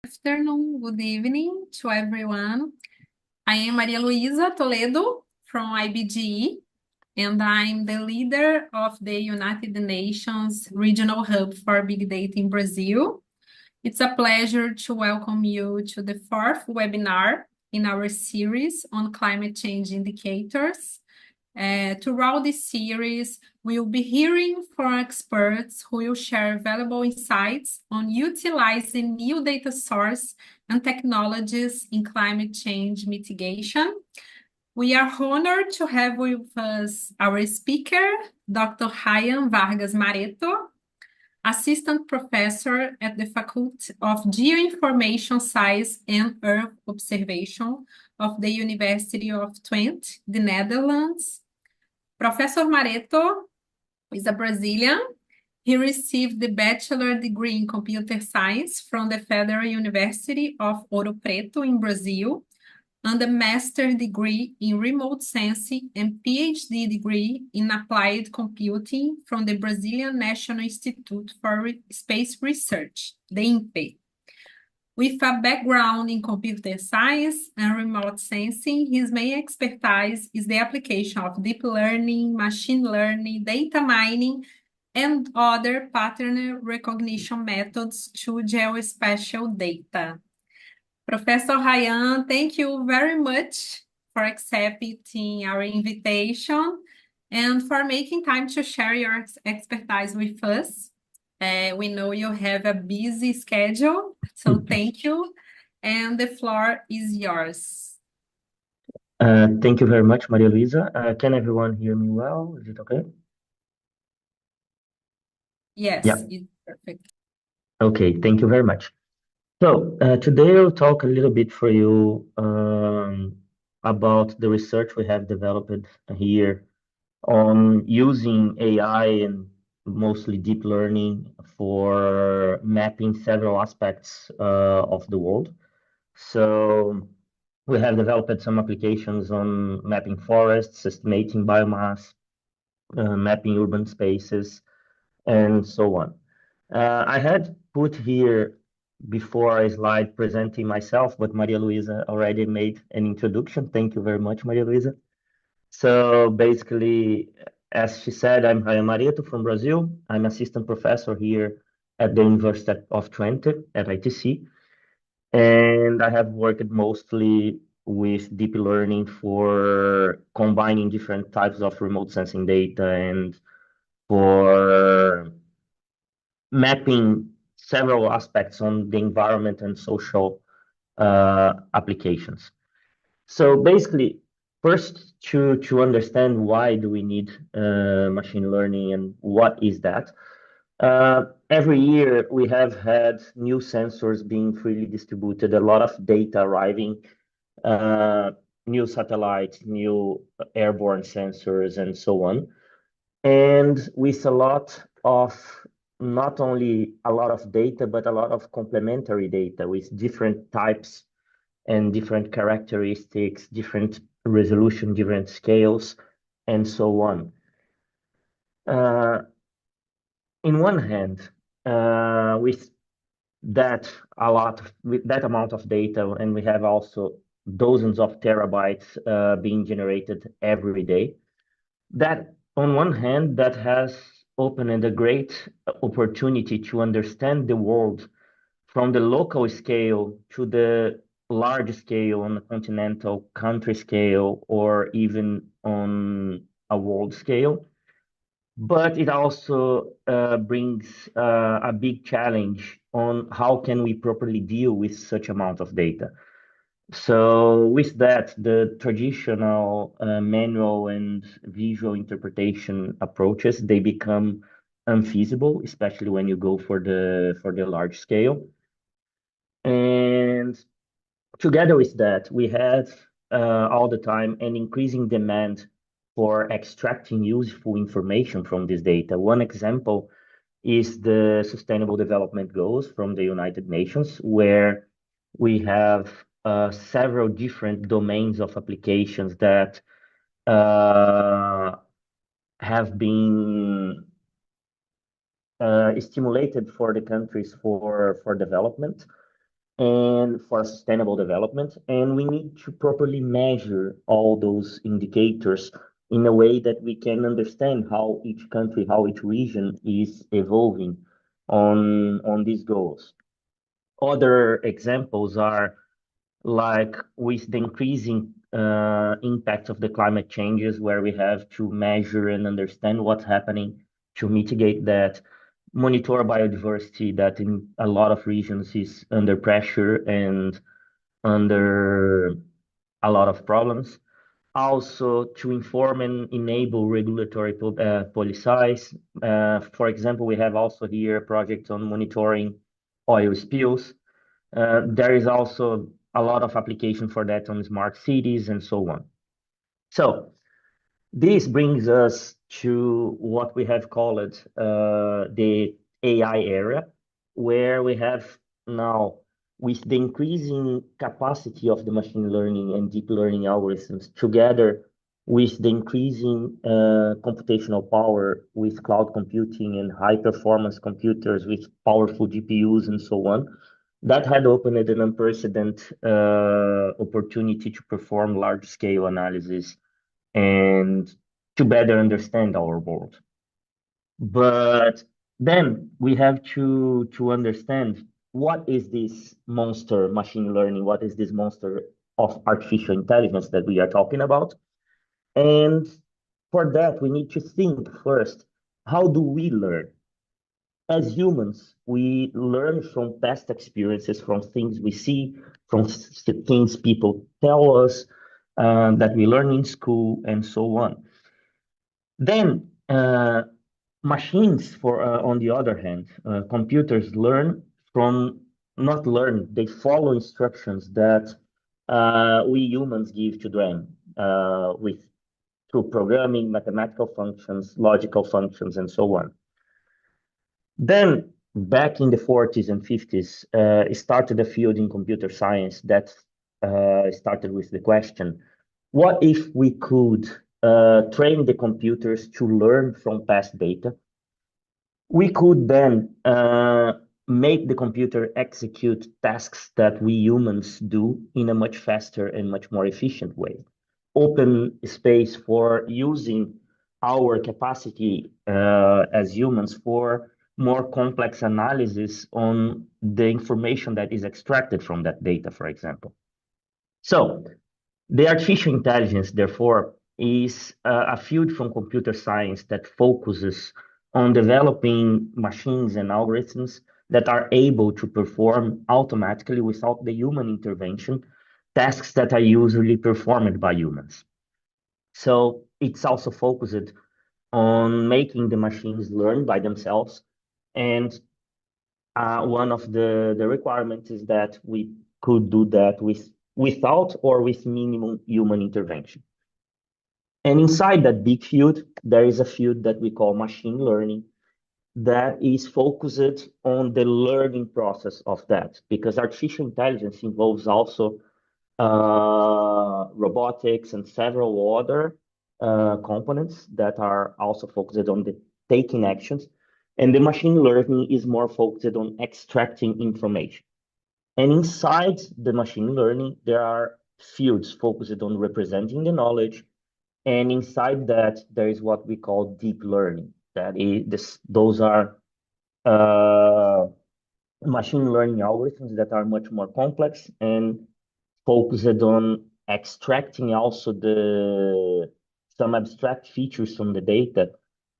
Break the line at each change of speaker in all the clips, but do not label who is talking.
Afternoon, good evening to everyone. I am Maria Luisa Toledo from IBGE, and I'm the leader of the United Nations Regional Hub for Big Data in Brazil. It's a pleasure to welcome you to the fourth webinar in our series on climate change indicators. Throughout this series, we'll be hearing from experts who will share valuable insights on utilizing new data sources and technologies in climate change mitigation. We are honored to have with us our speaker, Dr. Ryan Vargas Mareto, Assistant Professor at the Faculty of Geoinformation Science and Earth Observation of the University of Twente, the Netherlands. Professor Mareto is a Brazilian. He received the bachelor degree in computer science from the Federal University of Ouro Preto in Brazil, and a master degree in remote sensing and PhD degree in applied computing from the Brazilian National Institute for Space Research, the INPE. With a background in computer science and remote sensing, his main expertise is the application of deep learning, machine learning, data mining, and other pattern recognition methods to geospatial data. Professor Ryan, thank you very much for accepting our invitation and for making time to share your expertise with us. We know you have a busy schedule, so thank you. And the floor is yours.
Thank you very much, Maria Luisa. Can everyone hear me well? Is it okay?
Yes,
Yeah.
it's perfect.
Okay, thank you very much. So today I'll talk a little bit for you about the research we have developed here on using AI and mostly deep learning for mapping several aspects of the world. So we have developed some applications on mapping forests, estimating biomass, mapping urban spaces, and so on. I had put here before a slide presenting myself, but Maria Luisa already made an introduction. Thank you very much, Maria Luisa. So basically, as she said, I'm Ryan Mareto from Brazil. I'm assistant professor here at the University of Twente at ITC. And I have worked mostly with deep learning for combining different types of remote sensing data and for mapping several aspects on the environment and social applications. So basically, first to understand why do we need machine learning and what is that? Every year we have had new sensors being freely distributed, a lot of data arriving, new satellites, new airborne sensors, and so on. And with a lot of not only a lot of data, but a lot of complementary data with different types and different characteristics, different resolution, different scales, and so on. In one hand, with with that amount of data, and we have also dozens of terabytes being generated every day. That on one hand, that has opened a great opportunity to understand the world from the local scale to the large scale on the continental country scale or even on a world scale. But it also brings a big challenge on how can we properly deal with such amount of data. So with that, the traditional manual and visual interpretation approaches, they become unfeasible, especially when you go for the large scale. And together with that, we have all the time an increasing demand for extracting useful information from this data. One example is the Sustainable Development Goals from the United Nations, where we have several different domains of applications that have been stimulated for the countries for development. and for sustainable development. And we need to properly measure all those indicators in a way that we can understand how each country, how each region is evolving on these goals. Other examples are like with the increasing impact of the climate changes, where we have to measure and understand what's happening to mitigate that, monitor biodiversity that in a lot of regions is under pressure and under a lot of problems. Also to inform and enable regulatory policies. For example, we have also here a project on monitoring oil spills. There is also a lot of application for that on smart cities and so on. So this brings us to what we have called the AI era, where we have now, with the increasing capacity of the machine learning and deep learning algorithms, together with the increasing computational power with cloud computing and high performance computers with powerful GPUs and so on, that had opened an unprecedented opportunity to perform large scale analysis and to better understand our world. But then we have to understand what is this monster machine learning, what is this monster of artificial intelligence that we are talking about. And for that, we need to think first, how do we learn? As humans, we learn from past experiences, from things we see, from things people tell us, that we learn in school, and so on. Then, machines, on the other hand, computers learn from not learn, they follow instructions that we humans give to them with through programming, mathematical functions, logical functions, and so on. Then, back in the 40s and 50s, started a field in computer science that started with the question, what if we could train the computers to learn from past data? We could then make the computer execute tasks that we humans do in a much faster and much more efficient way. Open space for using our capacity as humans for more complex analysis on the information that is extracted from that data, for example. So the artificial intelligence, therefore, is a field from computer science that focuses on developing machines and algorithms that are able to perform automatically without the human intervention tasks that are usually performed by humans. So it's also focused on making the machines learn by themselves. And one of the requirements is that we could do that without or with minimum human intervention. And inside that big field, there is a field that we call machine learning that is focused on the learning process of that, because artificial intelligence involves also robotics and several other components that are also focused on the taking actions. And the machine learning is more focused on extracting information. And inside the machine learning, there are fields focused on representing the knowledge. And inside that, there is what we call deep learning. Those are machine learning algorithms that are much more complex and focused on extracting also some abstract features from the data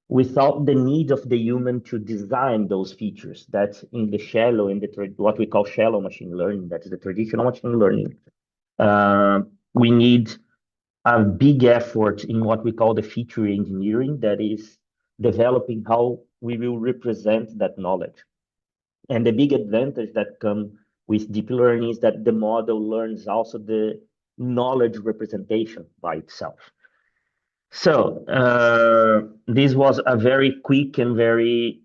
without the need of the human to design those features. That's in the shallow, what we call shallow machine learning. That's the traditional machine learning. We need a big effort in what we call the feature engineering, that is developing how we will represent that knowledge. And the big advantage that comes with deep learning is that the model learns also the knowledge representation by itself. So this was a very quick and very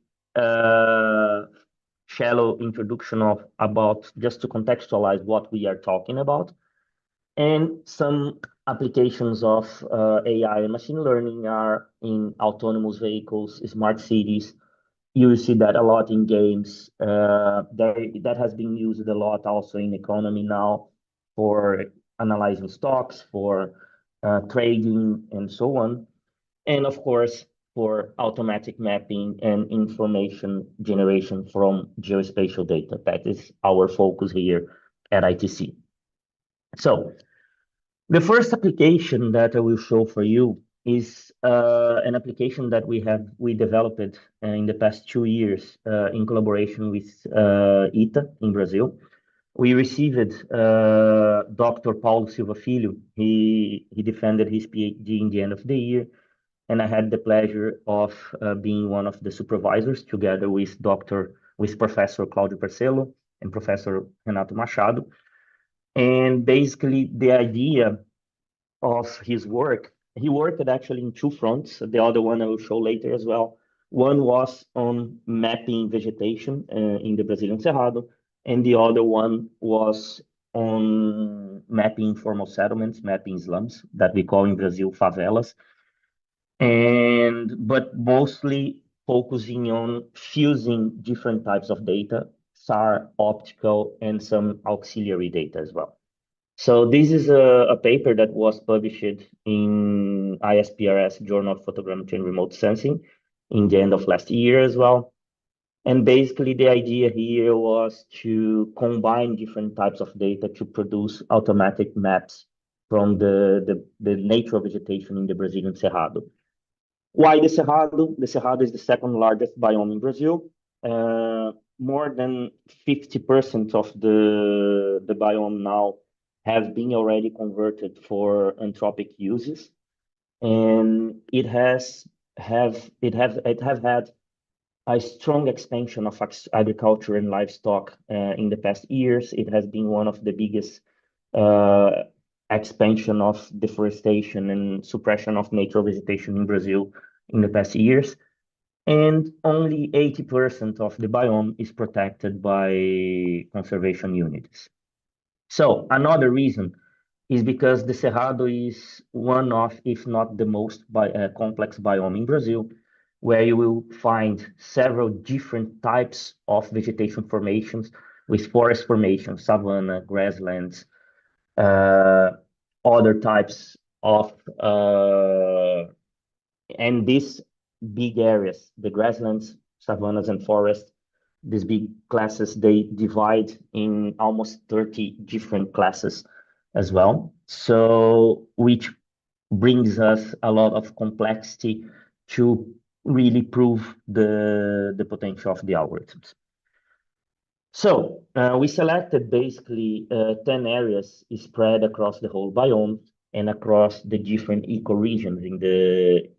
shallow introduction about just to contextualize what we are talking about. And some applications of AI and machine learning are in autonomous vehicles, smart cities, You will see that a lot in games. That has been used a lot also in economy now for analyzing stocks, for trading, and so on. And of course, for automatic mapping and information generation from geospatial data. That is our focus here at ITC. So the first application that I will show for you is an application that we developed in the past 2 years in collaboration with ITA in Brazil. We received Dr. Paulo Silva Filho. He defended his PhD in the end of the year, and I had the pleasure of being one of the supervisors together with Professor Claudio Percello and Professor Renato Machado. And basically, the idea of his work, he worked actually in two fronts. The other one I will show later as well. One was on mapping vegetation in the Brazilian Cerrado, and the other one was on mapping informal settlements, mapping slums that we call in Brazil favelas, but mostly focusing on fusing different types of data, SAR, optical, and some auxiliary data as well. So this is a paper that was published in ISPRS, Journal of Photogrammetry and Remote Sensing, in the end of last year as well. And basically the idea here was to combine different types of data to produce automatic maps from the nature of vegetation in the Brazilian Cerrado. Why the Cerrado? The Cerrado is the second largest biome in Brazil. More than 50% of the biome now have been already converted for anthropic uses, and it has had a strong expansion of agriculture and livestock in the past years. It has been one of the biggest expansion of deforestation and suppression of natural vegetation in Brazil in the past years. And only 80% of the biome is protected by conservation units. So another reason is because the Cerrado is one of, if not the most complex biome in Brazil, where you will find several different types of vegetation formations with forest formations, savanna, grasslands, other types of, and these big areas, the grasslands, savannas, and forests, these big classes, they divide in almost 30 different classes as well. So, which brings us a lot of complexity to really prove the potential of the algorithms. So we selected basically 10 areas spread across the whole biome and across the different ecoregions in the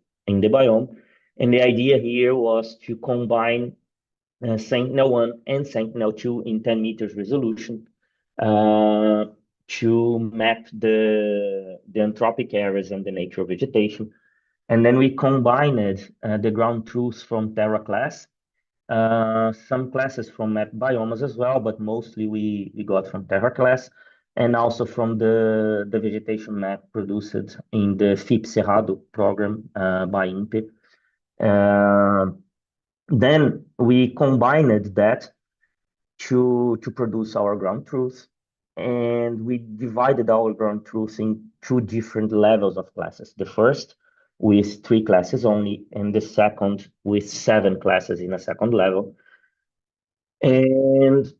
biome. And the idea here was to combine Sentinel-1 and Sentinel-2 in 10 meters resolution to map the anthropic areas and the nature of vegetation. And then we combined the ground truths from Terra class, some classes from map biomes as well, but mostly we got from Terra class, and also from the vegetation map produced in the FIP Cerrado program by INPE. Then we combined that to produce our ground truth, and we divided our ground truth in two different levels of classes. The first with 3 classes only, and the second with 7 classes in a second level. And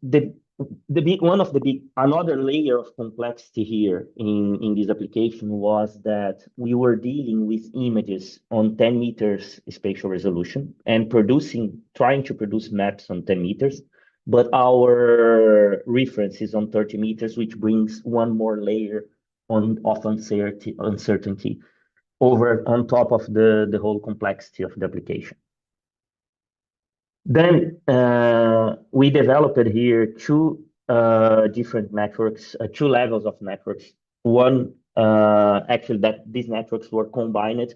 another layer of complexity here in this application was that we were dealing with images on 10 meters spatial resolution and trying to produce maps on 10 meters, but our reference is on 30 meters, which brings one more layer of uncertainty on top of the whole complexity of the application. Then we developed here two different networks, 2 levels of networks. One, actually, that these networks were combined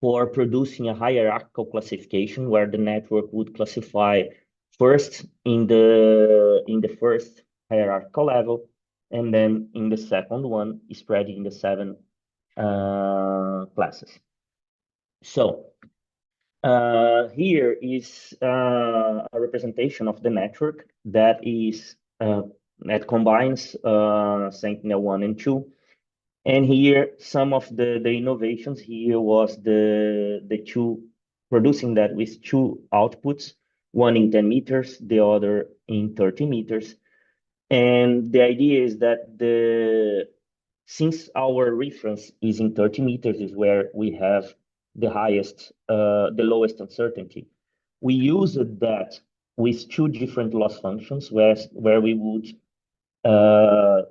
for producing a hierarchical classification where the network would classify first in the first hierarchical level, and then in the second one, spreading in the 7 classes. So Here is a representation of the network that combines Sentinel-1 and 2. And here, some of the innovations here was the two producing that with two outputs, one in 10 meters, the other in 30 meters. And the idea is that since our reference is in 30 meters, is where we have the lowest uncertainty. We used that with two different loss functions, where we would uh,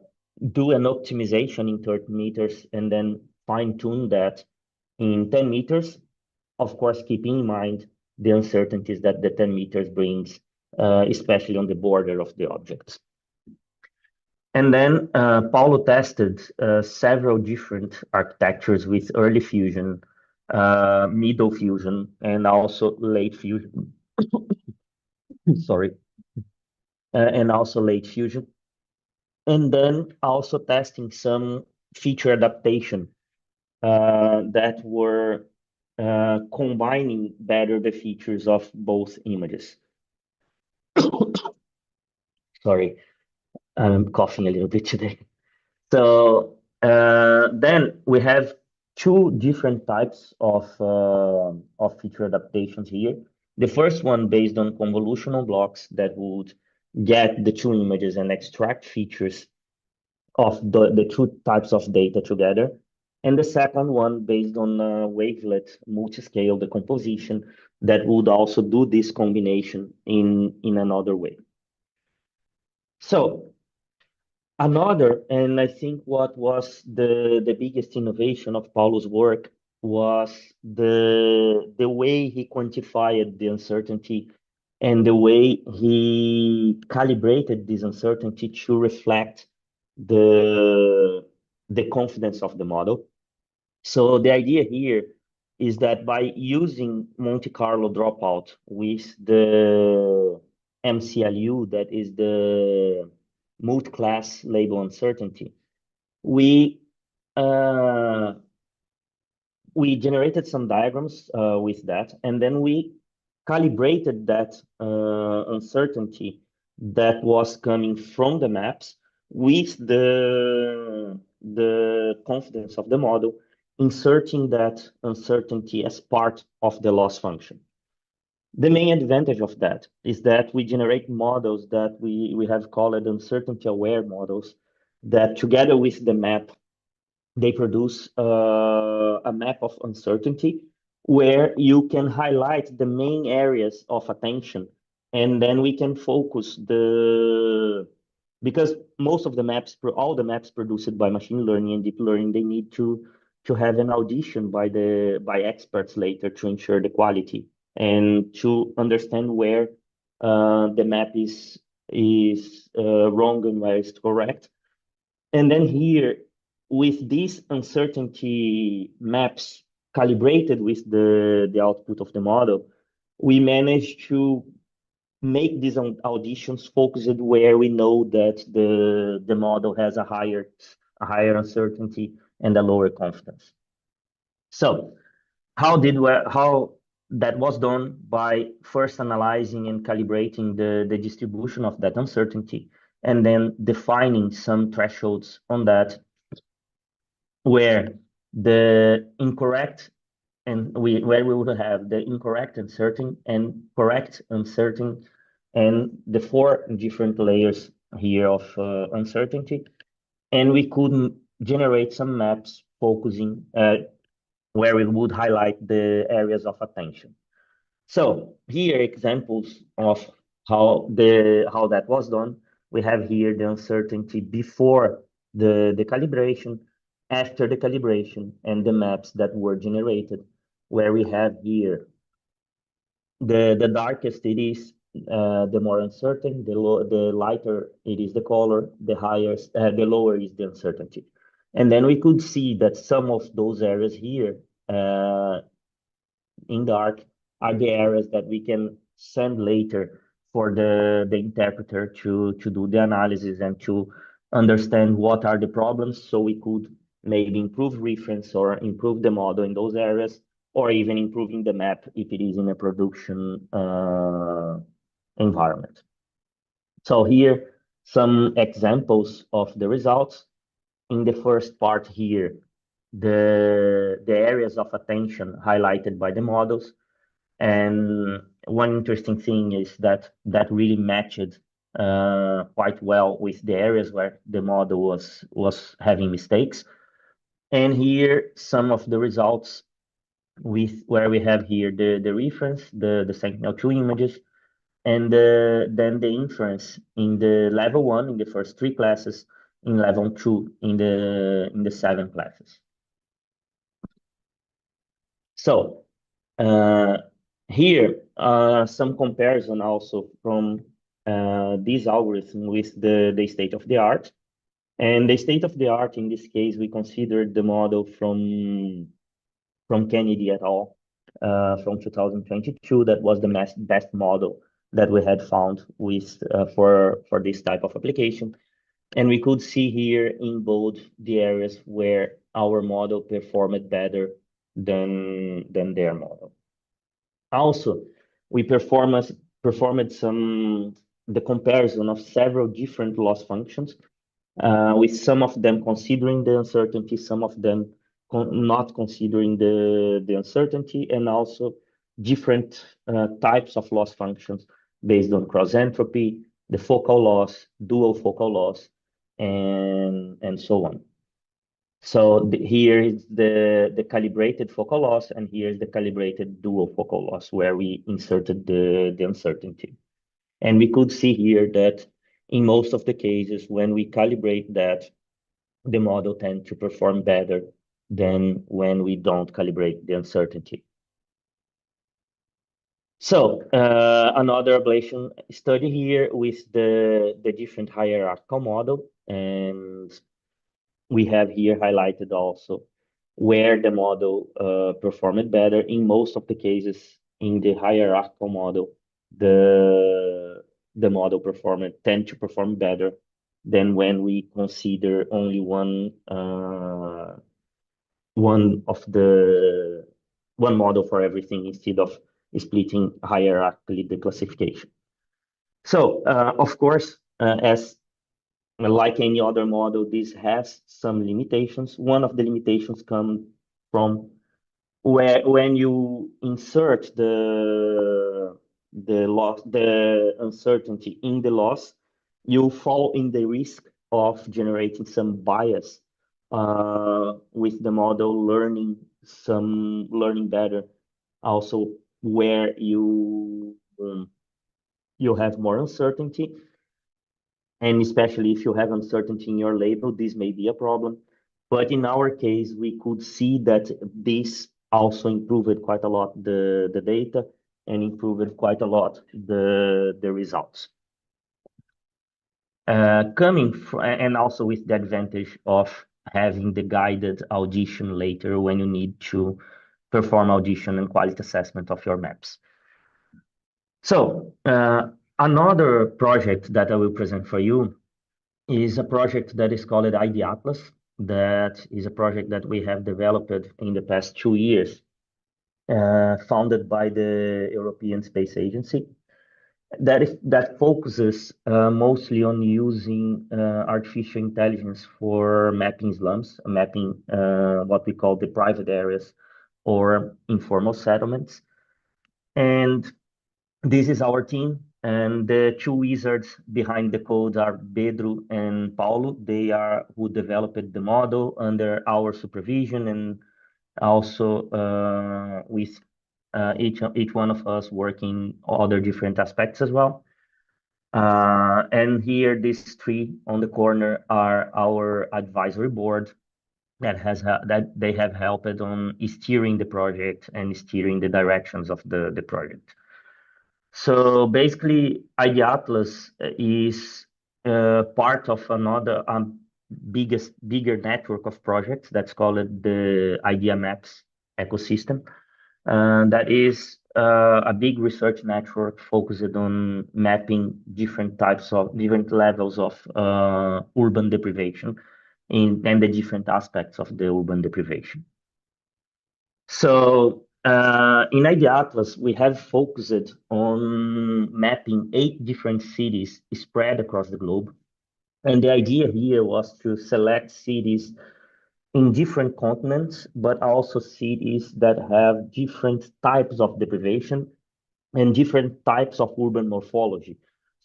do an optimization in 30 meters and then fine tune that in 10 meters, of course, keeping in mind the uncertainties that the 10 meters brings, especially on the border of the objects. And then Paulo tested several different architectures with early fusion, middle fusion, and also late fusion. Sorry, and also late fusion. And then also testing some feature adaptation that were combining better the features of both images. Sorry, I'm coughing a little bit today. So then we have two different types of feature adaptations here. The first one based on convolutional blocks that would get the two images and extract features of the two types of data together. And the second one based on wavelet multiscale decomposition that would also do this combination in another way. So another, and I think what was the biggest innovation of Paulo's work was the way he quantified the uncertainty and the way he calibrated this uncertainty to reflect the confidence of the model. So the idea here is that by using Monte Carlo dropout with the MCLU, that is the multi-class label uncertainty, we generated some diagrams with that, and then we calibrated that uncertainty that was coming from the maps with the confidence of the model, inserting that uncertainty as part of the loss function. The main advantage of that is that we generate models that we have called uncertainty-aware models that together with the map, they produce a map of uncertainty where you can highlight the main areas of attention, and then we can focus because most of the maps, all the maps produced by machine learning and deep learning, they need to have an audition by experts later to ensure the quality and to understand where the map is wrong and where it's correct. And then here, with these uncertainty maps calibrated with the output of the model, we managed to make these auditions focused where we know that the model has a higher uncertainty and a lower confidence. So how that was done by first analyzing and calibrating the distribution of that uncertainty, and then defining some thresholds on that where the incorrect where we would have the incorrect uncertain and correct uncertain, and the four different layers here of uncertainty, and we could generate some maps focusing where we would highlight the areas of attention. So here examples of how that was done. We have here the uncertainty before the calibration, after the calibration, and the maps that were generated, where we have here the darkest it is, the more uncertain, the lighter it is the color, the lower is the uncertainty. And then we could see that some of those areas here in dark are the areas that we can send later for the interpreter to do the analysis and to understand what are the problems, so we could maybe improve reference or improve the model in those areas, or even improving the map if it is in a production environment. So here, some examples of the results. In the first part here, the areas of attention highlighted by the models. And one interesting thing is that really matched quite well with the areas where the model was having mistakes. And here, some of the results with where we have here the reference, the Sentinel-2 images, and then the inference in the level 1 in the first 3 classes, in level 2 in the 7 classes. So here some comparison also from this algorithm with the state of the art. And the state of the art in this case, we considered the model from Kennedy et al. From 2022. That was the best model that we had found with for this type of application. And we could see here in bold the areas where our model performed better than their model. Also, we performed the comparison of several different loss functions, with some of them considering the uncertainty, some of them not considering the uncertainty, and also different types of loss functions based on cross entropy, the focal loss, dual focal loss, and so on. So here is the calibrated focal loss, and here is the calibrated dual focal loss, where we inserted the uncertainty. And we could see here that in most of the cases, when we calibrate that, the model tends to perform better than when we don't calibrate the uncertainty. So another ablation study here with the different hierarchical model, and we have here highlighted also where the model performed better. In most of the cases, in the hierarchical model, the model tend to perform better than when we consider only one model for everything instead of splitting hierarchically the classification. So of course, as like any other model, this has some limitations. One of the limitations comes from when you insert the uncertainty in the loss, you fall in the risk of generating some bias with the model learning better. Also, where you have more uncertainty. And especially if you have uncertainty in your label, this may be a problem. But in our case, we could see that this also improved quite a lot the data and improved quite a lot the results. And also with the advantage of having the guided audition later when you need to perform audition and quality assessment of your maps. So another project that I will present for you is a project that is called ID Atlas. That is a project that we have developed in the past 2 years, founded by the European Space Agency. That focuses mostly on using artificial intelligence for mapping slums, mapping what we call the private areas or informal settlements. And this is our team, and the 2 wizards behind the code are Pedro and Paulo. They are who developed the model under our supervision, and also with each one of us working other different aspects as well. And here, these 3 on the corner are our advisory board that they have helped on steering the project and steering the directions of the project. So basically, ID Atlas is part of another bigger network of projects that's called the Idea Maps ecosystem. That is a big research network focused on mapping different levels of urban deprivation and the different aspects of the urban deprivation. So in ID Atlas, we have focused on mapping 8 different cities spread across the globe. And the idea here was to select cities in different continents, but also cities that have different types of deprivation and different types of urban morphology.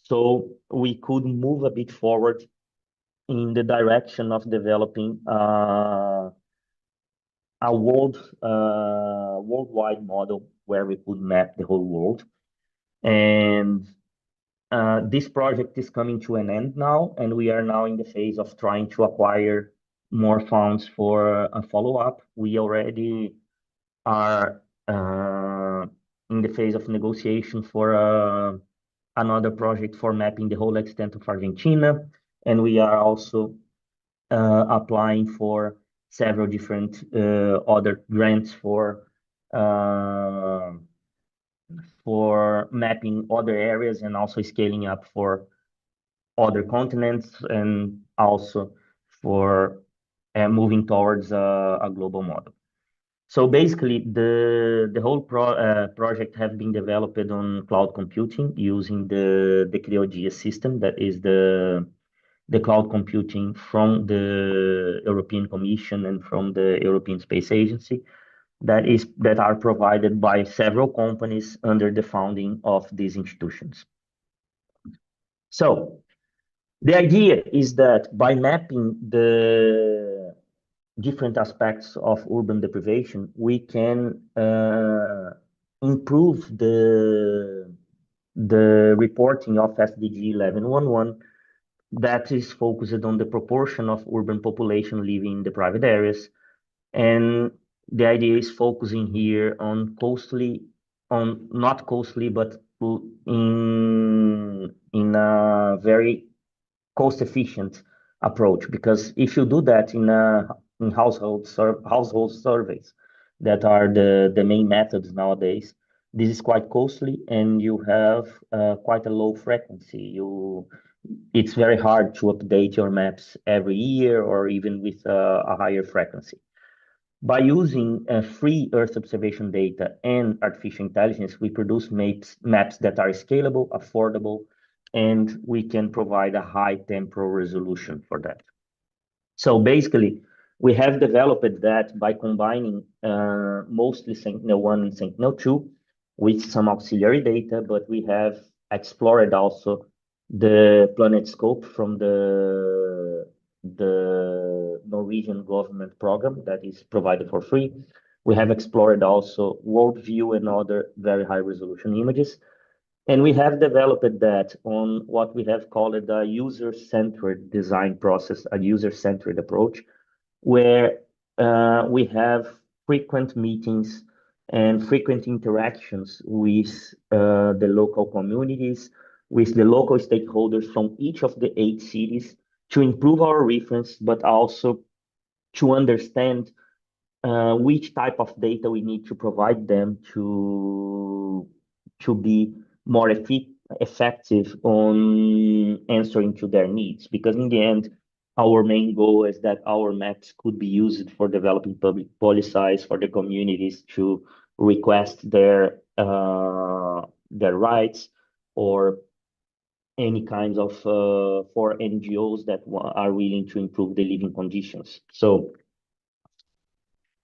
So we could move a bit forward in the direction of developing a worldwide model where we could map the whole world. And this project is coming to an end now, and we are now in the phase of trying to acquire more funds for a follow-up. We already are in the phase of negotiation for another project for mapping the whole extent of Argentina, and we are also applying for several different other grants for mapping other areas and also scaling up for other continents and also for moving towards a global model. So basically, the whole project has been developed on cloud computing using the CryoGES system, that is the cloud computing from the European Commission and from the European Space Agency that are provided by several companies under the funding of these institutions. So the idea is that by mapping the different aspects of urban deprivation, we can improve the reporting of SDG 1111 that is focused on the proportion of urban population living in the private areas. And the idea is focusing here on not costly, but in a very cost-efficient approach. Because if you do that in household surveys, that are the main methods nowadays, this is quite costly, and you have quite a low frequency. It's very hard to update your maps every year or even with a higher frequency. By using free Earth observation data and artificial intelligence, we produce maps that are scalable, affordable, and we can provide a high temporal resolution for that. So basically, we have developed that by combining mostly Sentinel-1 and Sentinel-2 with some auxiliary data, but we have explored also the PlanetScope from the Norwegian government program that is provided for free. We have explored also WorldView and other very high resolution images. And we have developed that on what we have called a user-centered design process, a user-centered approach, where we have frequent meetings and frequent interactions with the local communities, with the local stakeholders from each of the 8 cities to improve our reference, but also to understand which type of data we need to provide them to be more effective on answering to their needs. Because in the end, our main goal is that our maps could be used for developing public policies for the communities to request their rights or any kinds of for NGOs that are willing to improve the living conditions. So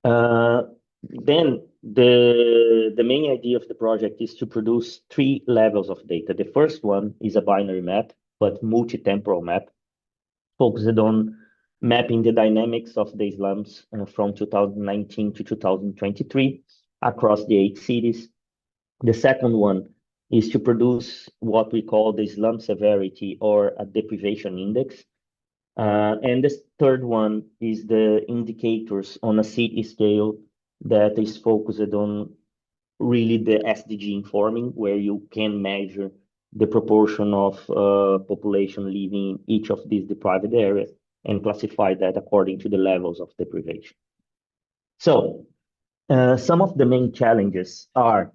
then the main idea of the project is to produce 3 levels of data. The first one is a binary map, but multi-temporal map, focused on mapping the dynamics of the slums from 2019 to 2023 across the 8 cities. The second one is to produce what we call the slum severity or a deprivation index. And the third one is the indicators on a city scale that is focused on really the SDG informing, where you can measure the proportion of population living in each of these deprived areas and classify that according to the levels of deprivation. So some of the main challenges are,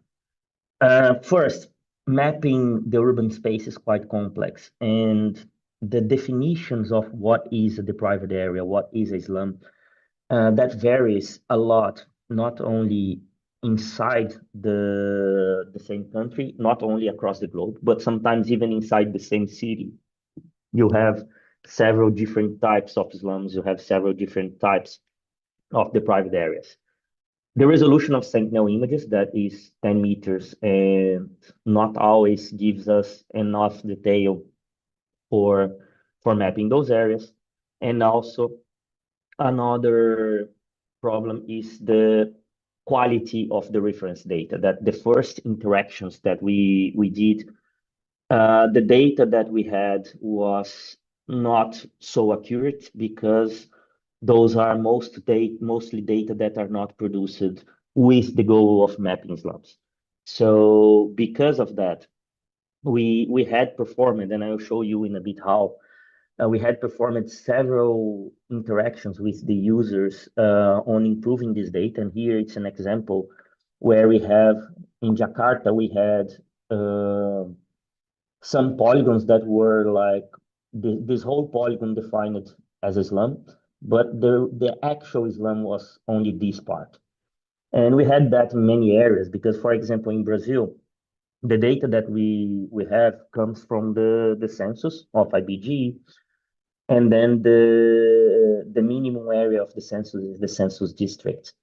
first, mapping the urban space is quite complex, and the definitions of what is a deprived area, what is a slum, that varies a lot, not only inside the same country, not only across the globe, but sometimes even inside the same city. You have several different types of slums, you have several different types of deprived areas. The resolution of Sentinel images that is 10 meters and not always gives us enough detail for mapping those areas. And also another problem is the quality of the reference data, that the first interactions that we did, the data that we had was not so accurate because those are mostly data that are not produced with the goal of mapping slums. So because of that, we had performed, and I'll show you in a bit how, we had performed several interactions with the users on improving this data. And here it's an example where we have in Jakarta, we had some polygons that were like this whole polygon defined as a slum, but the actual slum was only this part. And we had that in many areas because, for example, in Brazil, the data that we have comes from the census of IBGE, and then the minimum area of the census is the census district.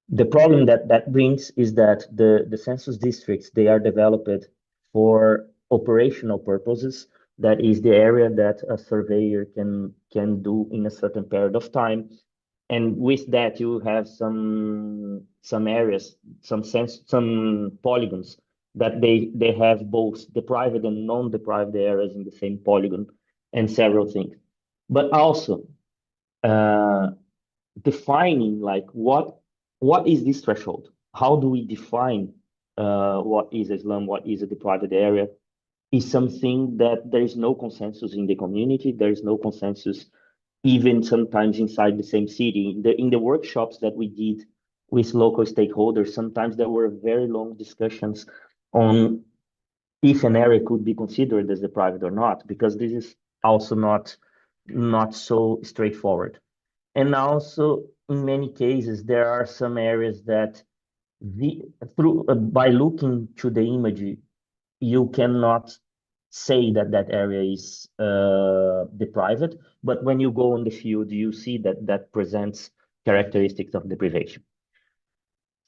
The problem that brings is that the census districts, they are developed for operational purposes. That is the area that a surveyor can do in a certain period of time. And with that, you have some areas, some polygons that they have both deprived and non-deprived areas in the same polygon and several things. But also defining like what is this threshold? How do we define what is a slum, what is a deprived area? Is something that there is no consensus in the community. There is no consensus even sometimes inside the same city. In the workshops that we did with local stakeholders, sometimes there were very long discussions on if an area could be considered as deprived or not, because this is also not so straightforward. And also, in many cases, there are some areas that by looking to the image, you cannot say that that area is deprived, but when you go on the field, you see that that presents characteristics of deprivation.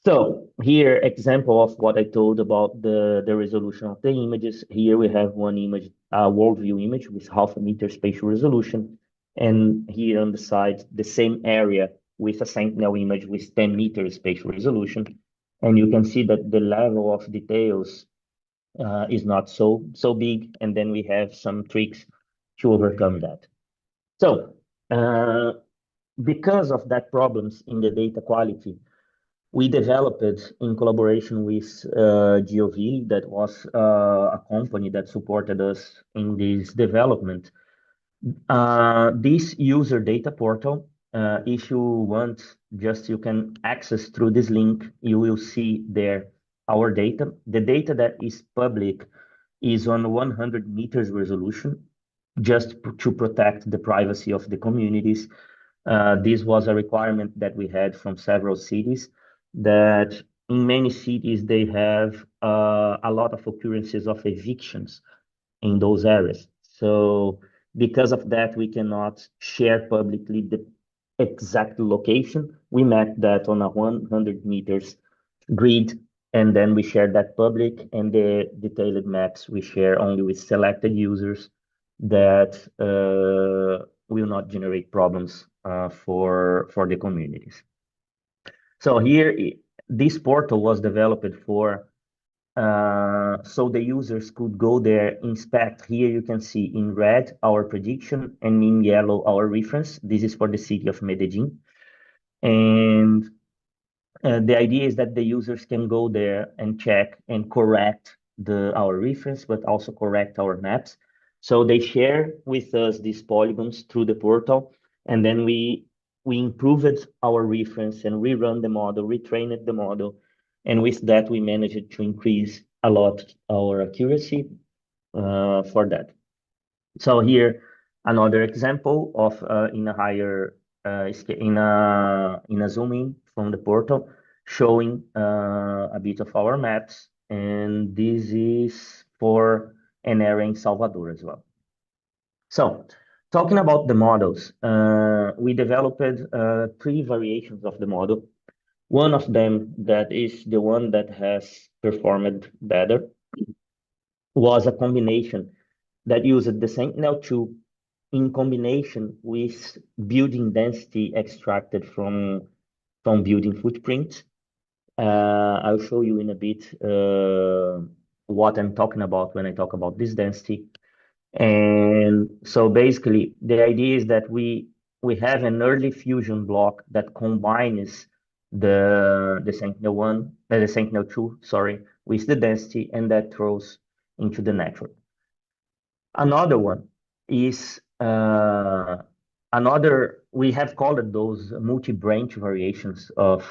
So here, example of what I told about the resolution of the images. Here we have one image, a world view image with 0.5 meter spatial resolution. And here on the side, the same area with a Sentinel image with 10 meters spatial resolution. And you can see that the level of details is not so big. And then we have some tricks to overcome that. So because of that problems in the data quality, we developed in collaboration with Geoville, that was a company that supported us in this development. This user data portal, if you want, just you can access through this link, you will see there our data. The data that is public is on 100 meters resolution, just to protect the privacy of the communities. This was a requirement that we had from several cities, that in many cities they have a lot of occurrences of evictions in those areas. So because of that, we cannot share publicly the exact location. We mapped that on a 100 meters grid, and then we share that public, and the detailed maps we share only with selected users that will not generate problems for the communities. So here, this portal was developed for so the users could go there, inspect. Here you can see in red our prediction and in yellow our reference. This is for the city of Medellin. And the idea is that the users can go there and check and correct our reference, but also correct our maps. So they share with us these polygons through the portal, and then we improved our reference and rerun the model, retrained the model, and with that we managed to increase a lot our accuracy for that. So here another example of in a higher in a zoom in from the portal. showing a bit of our maps, and this is for an area in Salvador as well. So, talking about the models, we developed three variations of the model. One of them, that is the one that has performed better, was a combination that used the Sentinel-2 in combination with building density extracted from building footprint. I'll show you in a bit what I'm talking about when I talk about this density. And so basically, the idea is that we have an early fusion block that combines the Sentinel-1, the Sentinel-2, sorry, with the density, and that throws into the network. Another one is we have called those multi-branch variations of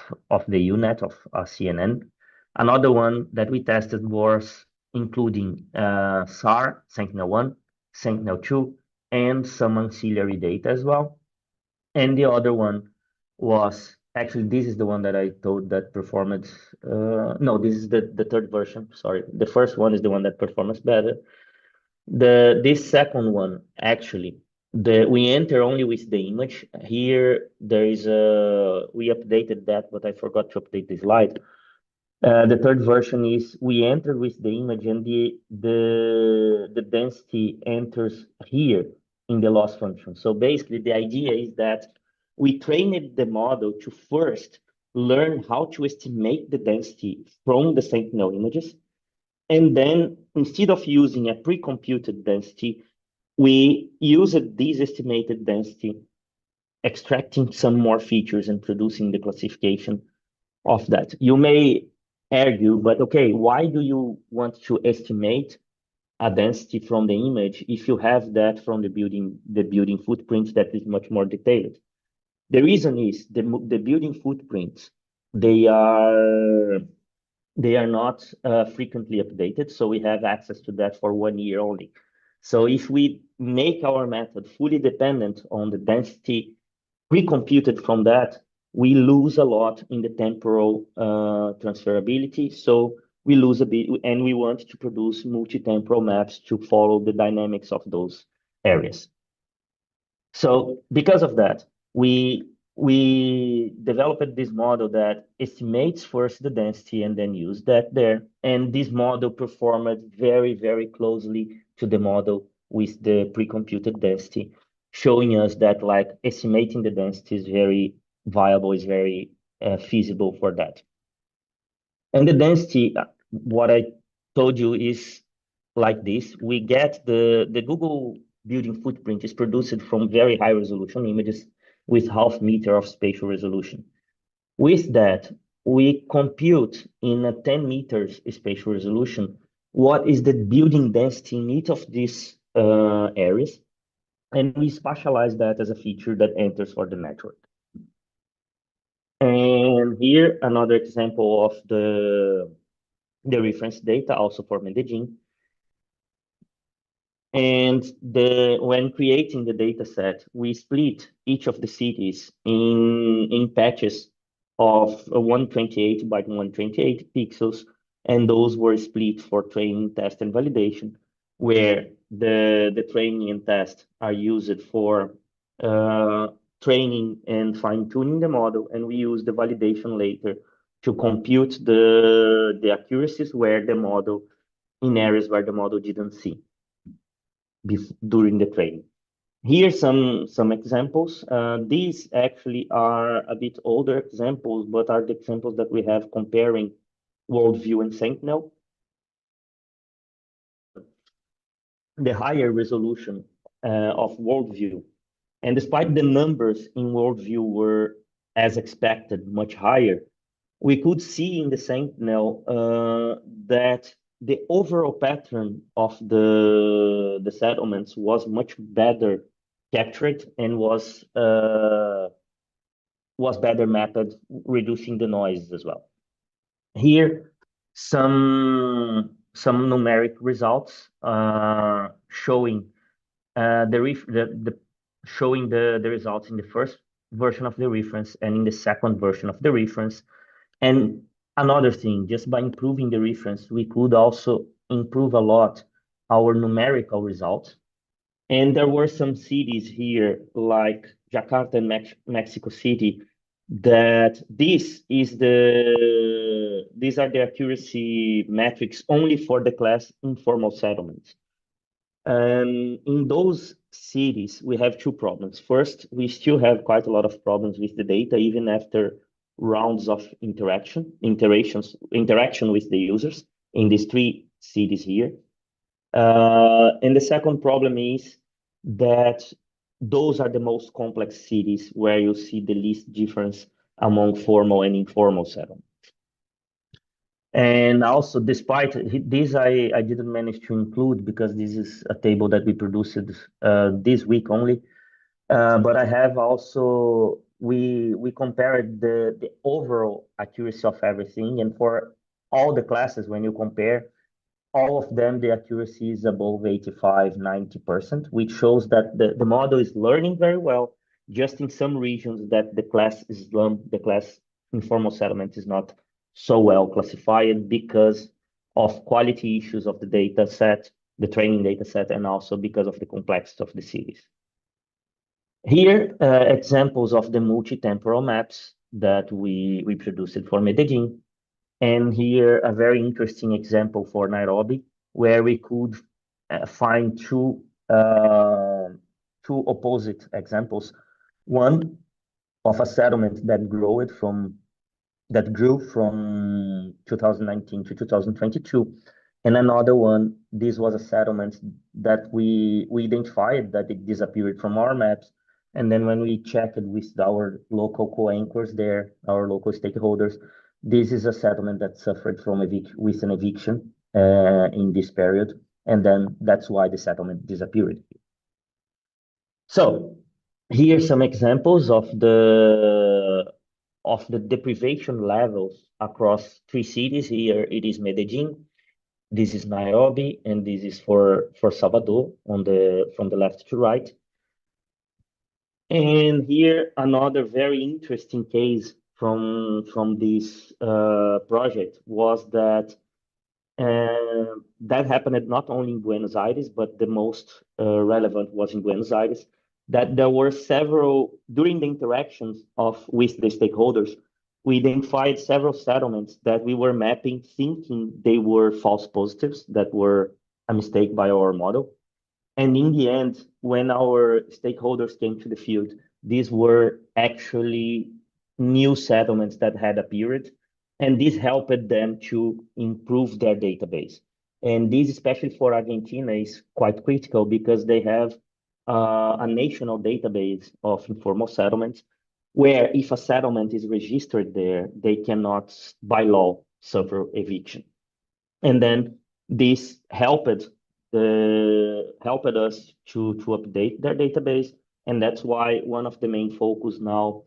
the UNet of CNN. Another one that we tested was including SAR, Sentinel-1, Sentinel-2, and some ancillary data as well. And the other one was actually, this is the one that I told that performed. No, this is the third version. Sorry, the first one is the one that performs better. This second one, actually, we enter only with the image. Here, we updated that, but I forgot to update the slide. The third version is we enter with the image, and the density enters here in the loss function. So basically, the idea is that we trained the model to first learn how to estimate the density from the Sentinel images. And then instead of using a pre-computed density, we used this estimated density, extracting some more features and producing the classification of that. You may argue, but okay, why do you want to estimate a density from the image if you have that from the building footprint that is much more detailed? The reason is the building footprints, they are not frequently updated, so we have access to that for 1 year only. So if we make our method fully dependent on the density pre-computed from that, we lose a lot in the temporal transferability. So we lose a bit, and we want to produce multi-temporal maps to follow the dynamics of those areas. So because of that, we developed this model that estimates first the density and then use that there. And this model performed very, very closely to the model with the pre-computed density, showing us that like estimating the density is very viable, is very feasible for that. And the density, what I told you is like this. We get the Google building footprint is produced from very high resolution images with half meter of spatial resolution. With that, we compute in a 10 meters spatial resolution what is the building density in each of these areas, and we spatialize that as a feature that enters for the network. And here, another example of the reference data, also for Medellin. And when creating the data set, we split each of the cities in patches of 128 by 128 pixels, and those were split for training, test, and validation, where the training and test are used for training and fine-tuning the model, and we use the validation later to compute the accuracies where the model, in areas where the model didn't see during the training. Here some examples. These actually are a bit older examples, but are the examples that we have comparing Worldview and Sentinel. The higher resolution of Worldview, and despite the numbers in Worldview were, as expected, much higher, we could see in the Sentinel that the overall pattern of the settlements was much better captured and was better mapped, reducing the noise as well. Here, some numeric results showing the results in the first version of the reference and in the second version of the reference. And another thing, just by improving the reference, we could also improve a lot our numerical results. And there were some cities here, like Jakarta and Mexico City, that these are the accuracy metrics only for the class informal settlements. And in those cities, we have two problems. First, we still have quite a lot of problems with the data, even after rounds of interaction with the users in these three cities here. And the second problem is that those are the most complex cities where you see the least difference among formal and informal settlement. And also, despite this, I didn't manage to include because this is a table that we produced this week only. But I have also we compared the overall accuracy of everything, and for all the classes, when you compare all of them, the accuracy is above 85, 90%, which shows that the model is learning very well, just in some regions that the class informal settlement is not so well classified because of quality issues of the data set, the training data set, and also because of the complexity of the cities. Here, examples of the multi-temporal maps that we produced for Medellin. And here, a very interesting example for Nairobi, where we could find two opposite examples. One of a settlement that grew from 2019 to 2022, and another one. This was a settlement that we identified that it disappeared from our maps, and then when we checked with our local co-anchors there, our local stakeholders, this is a settlement that suffered from with an eviction in this period, and then that's why the settlement disappeared. So here are some examples of the deprivation levels across three cities. Here it is Medellin, this is Nairobi, and this is for Salvador from the left to right. And here another very interesting case from this project was that that happened not only in Buenos Aires, but the most relevant was in Buenos Aires, that there were several, during the interactions with the stakeholders, we identified several settlements that we were mapping thinking they were false positives that were a mistake by our model. And in the end, when our stakeholders came to the field, these were actually new settlements that had appeared, and this helped them to improve their database. And this, especially for Argentina, is quite critical because they have a national database of informal settlements, where if a settlement is registered there, they cannot, by law, suffer eviction. And then this helped us to update their database, and that's why one of the main focus now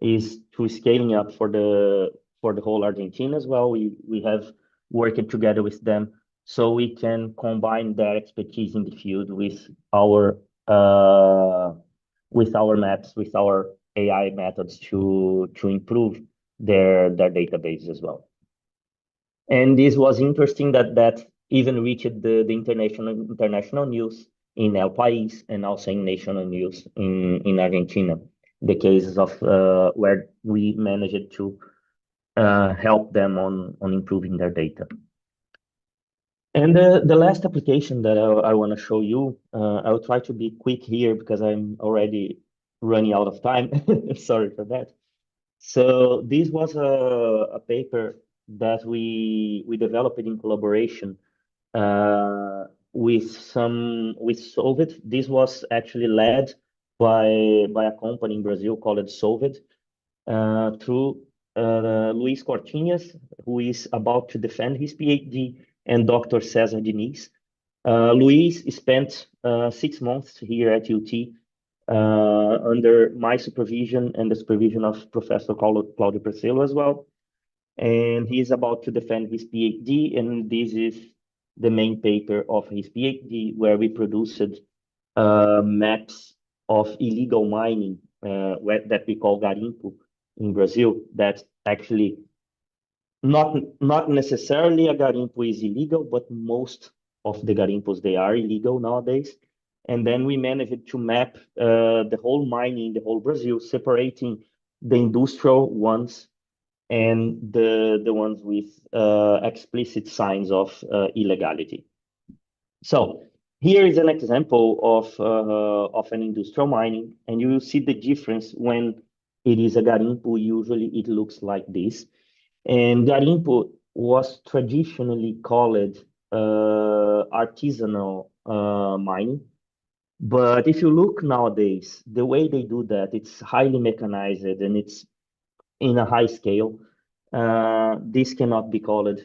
is to scaling up for the whole Argentina as well. We have worked together with them so we can combine their expertise in the field with our maps, with our AI methods to improve their database as well. And this was interesting that even reached the international news in El País and also in national news in Argentina. The cases of where we managed to help them on improving their data. And the last application that I want to show you, I'll try to be quick here because I'm already running out of time. Sorry for that. So this was a paper that we developed in collaboration with Solvit. This was actually led by a company in Brazil called Solvit through Luis Cortinhas, who is about to defend his PhD, and Dr. Cesar Diniz. Luis spent 6 months here at UT under my supervision and the supervision of Professor Claudio Presello as well. And he's about to defend his PhD, and this is the main paper of his PhD, where we produced maps of illegal mining that we call garimpo in Brazil, that actually not necessarily a garimpo is illegal, but most of the garimpos, they are illegal nowadays. And then we managed to map the whole mining, the whole Brazil, separating the industrial ones and the ones with explicit signs of illegality. So here is an example of an industrial mining, and you will see the difference when it is a garimpo. Usually it looks like this. And garimpo was traditionally called artisanal mining. But if you look nowadays, the way they do that, it's highly mechanized and it's in a high scale. This cannot be called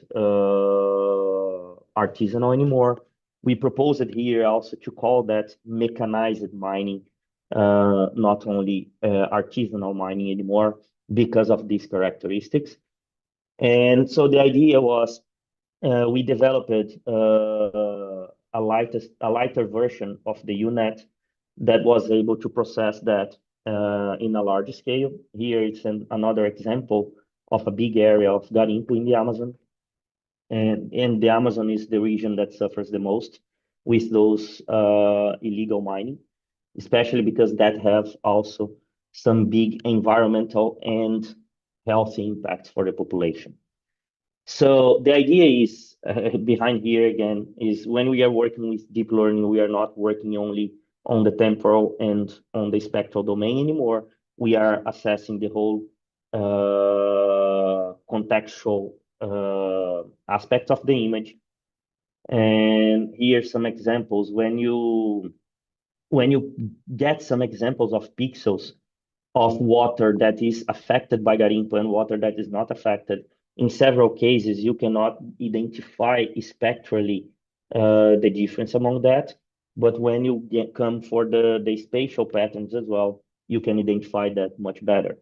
artisanal anymore. We proposed here also to call that mechanized mining, not only artisanal mining anymore because of these characteristics. And so the idea was we developed a lighter version of the UNet that was able to process that in a large scale. Here it's another example of a big area of garimpo in the Amazon. And the Amazon is the region that suffers the most with those illegal mining, especially because that have also some big environmental and health impacts for the population. So the idea is behind here again is when we are working with deep learning, we are not working only on the temporal and on the spectral domain anymore. We are assessing the whole contextual aspect of the image. And here's some examples. When you get some examples of pixels of water that is affected by garimpo and water that is not affected, in several cases, you cannot identify spectrally the difference among that. But when you come for the spatial patterns as well, you can identify that much better.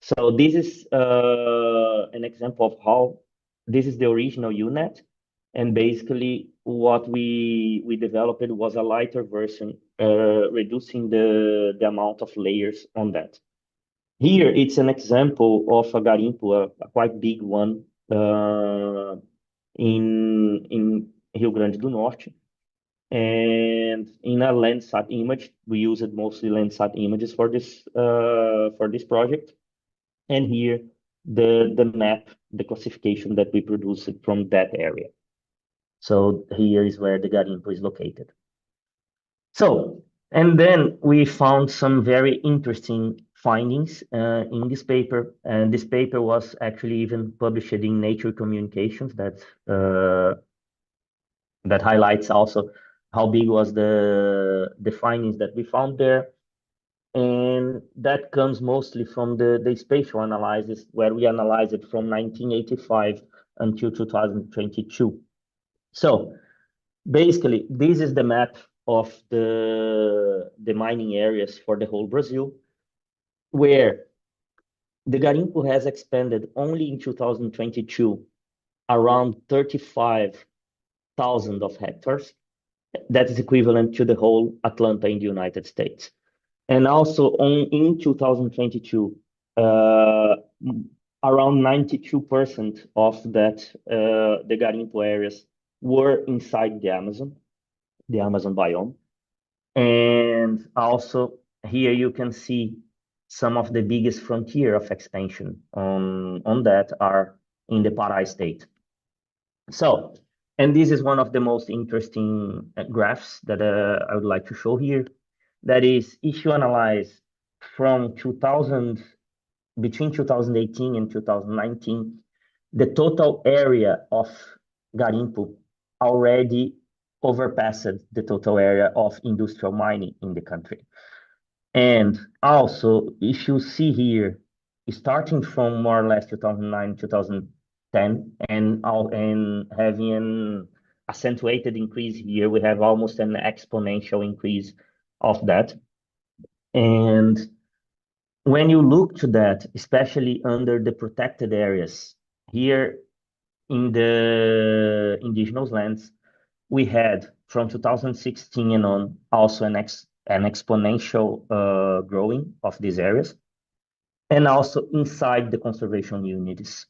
So this is an example of how this is the original UNet. And basically what we developed was a lighter version, reducing the amount of layers on that. Here, it's an example of a garimpo, a quite big one, in Rio Grande do Norte. And in a Landsat image, we used mostly Landsat images for this project. And here, the map, the classification that we produced from that area. So here is where the garimpo is located. So, and then we found some very interesting findings in this paper, and this paper was actually even published in Nature Communications that highlights also how big was the findings that we found there. And that comes mostly from the spatial analysis, where we analyzed it from 1985 until 2022. So basically, this is the map of the mining areas for the whole Brazil, where the garimpo has expanded only in 2022 around 35,000 of hectares. That is equivalent to the whole Atlanta in the United States. And also in 2022, around 92% of that, the garimpo areas were inside the Amazon biome. And also here you can see some of the biggest frontier of expansion on that are in the Pará state. So, and this is one of the most interesting graphs that I would like to show here. That is, if you analyze from between 2018 and 2019, the total area of garimpo already overpassed the total area of industrial mining in the country. And also, if you see here, starting from more or less 2009, 2010, and having an accentuated increase here, we have almost an exponential increase of that. And when you look to that, especially under the protected areas, here in the indigenous lands, we had from 2016 and on also an exponential growing of these areas, and also inside the conservation units.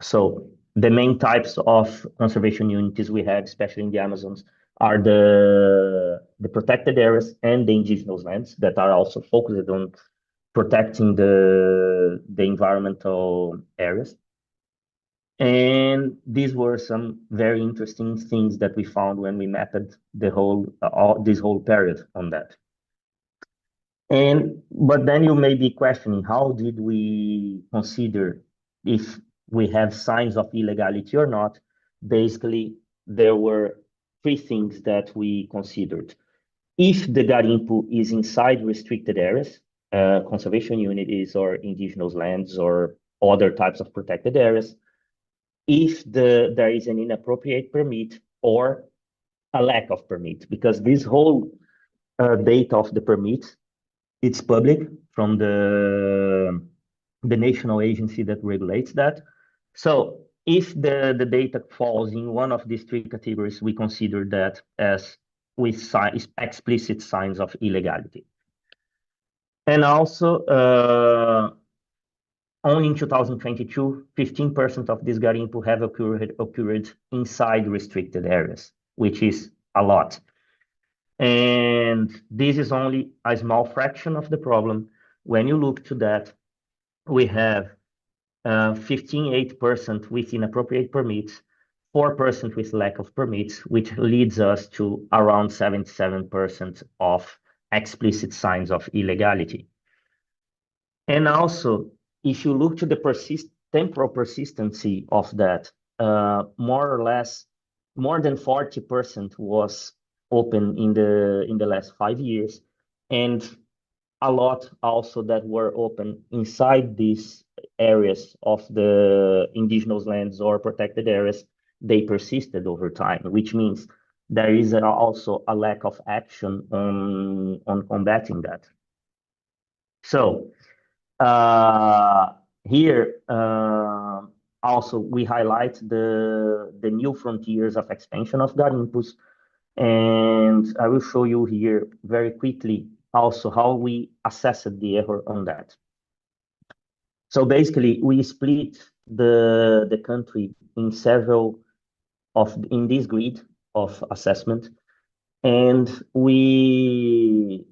So the main types of conservation units we have, especially in the Amazons, are the protected areas and the indigenous lands that are also focused on protecting the environmental areas. And these were some very interesting things that we found when we mapped this whole period on that. But then you may be questioning, how did we consider if we have signs of illegality or not? Basically, there were three things that we considered. If the garimpo is inside restricted areas, conservation units or indigenous lands or other types of protected areas, if there is an inappropriate permit or a lack of permit, because this whole data of the permit, it's public from the national agency that regulates that. So if the data falls in one of these three categories, we consider that as with explicit signs of illegality. And also, only in 2022, 15% of this garimpo have occurred inside restricted areas, which is a lot. And this is only a small fraction of the problem. When you look to that, we have 58% with inappropriate permits, 4% with lack of permits, which leads us to around 77% of explicit signs of illegality. And also, if you look to the temporal persistency of that, more or less, more than 40% was open in the last 5 years, and a lot also that were open inside these areas of the indigenous lands or protected areas, they persisted over time, which means there is also a lack of action on combating that. So here also we highlight the new frontiers of expansion of garimpos, and I will show you here very quickly also how we assessed the error on that. So basically, we split the country in in this grid of assessment, and we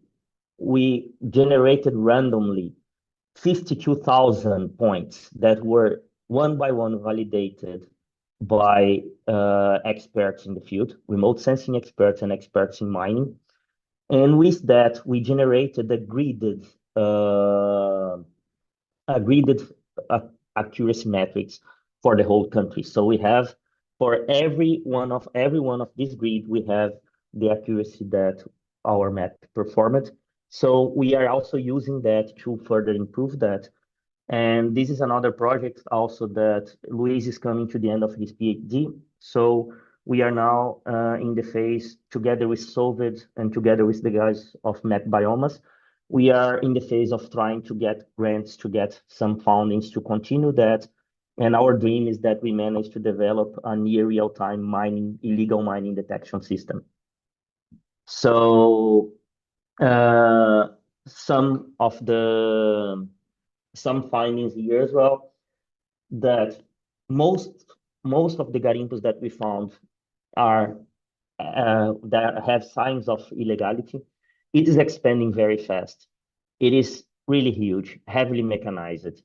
generated randomly 52,000 points that were one by one validated by experts in the field, remote sensing experts and experts in mining. And with that, we generated a gridded accuracy metrics for the whole country. So we have for every one of these grid, we have the accuracy that our map performed. So we are also using that to further improve that. And this is another project also that Luis is coming to the end of his PhD. So we are now in the phase together with Solvid and together with the guys of Map Biomas. We are in the phase of trying to get grants to get some fundings to continue that. And our dream is that we manage to develop a near real-time illegal mining detection system. So some findings here as well, that most of the garimpos that we found are that have signs of illegality. It is expanding very fast. It is really huge, heavily mechanized,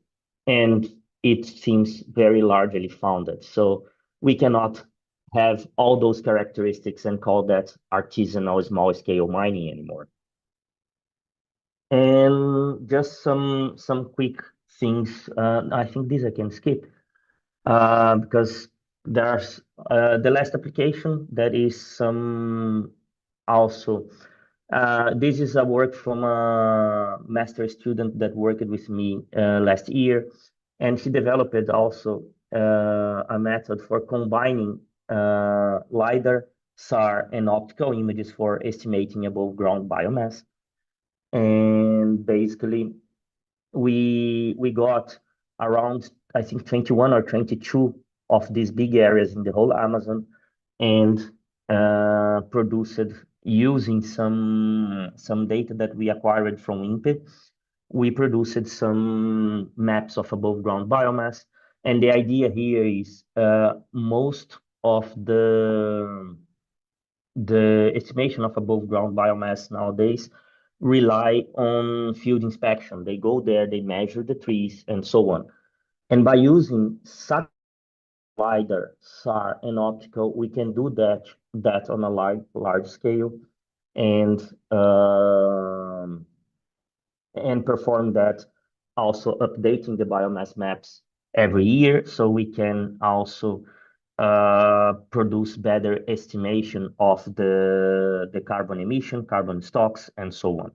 and it seems very largely founded. So we cannot have all those characteristics and call that artisanal small scale mining anymore. And just some quick things. I think these I can skip because there's the last application that is some also. This is a work from a master student that worked with me last year, and she developed also a method for combining LiDAR, SAR, and optical images for estimating above ground biomass. And basically, we got around, I think, 21 or 22 of these big areas in the whole Amazon, and produced using some data that we acquired from INPE. We produced some maps of above ground biomass, And the idea here is most of the estimation of above ground biomass nowadays rely on field inspection. They go there, they measure the trees and so on. And by using satellite LiDAR, SAR, and optical, we can do that on a large scale and and perform that, also updating the biomass maps every year, so we can also produce better estimation of the carbon emission, carbon stocks, and so on.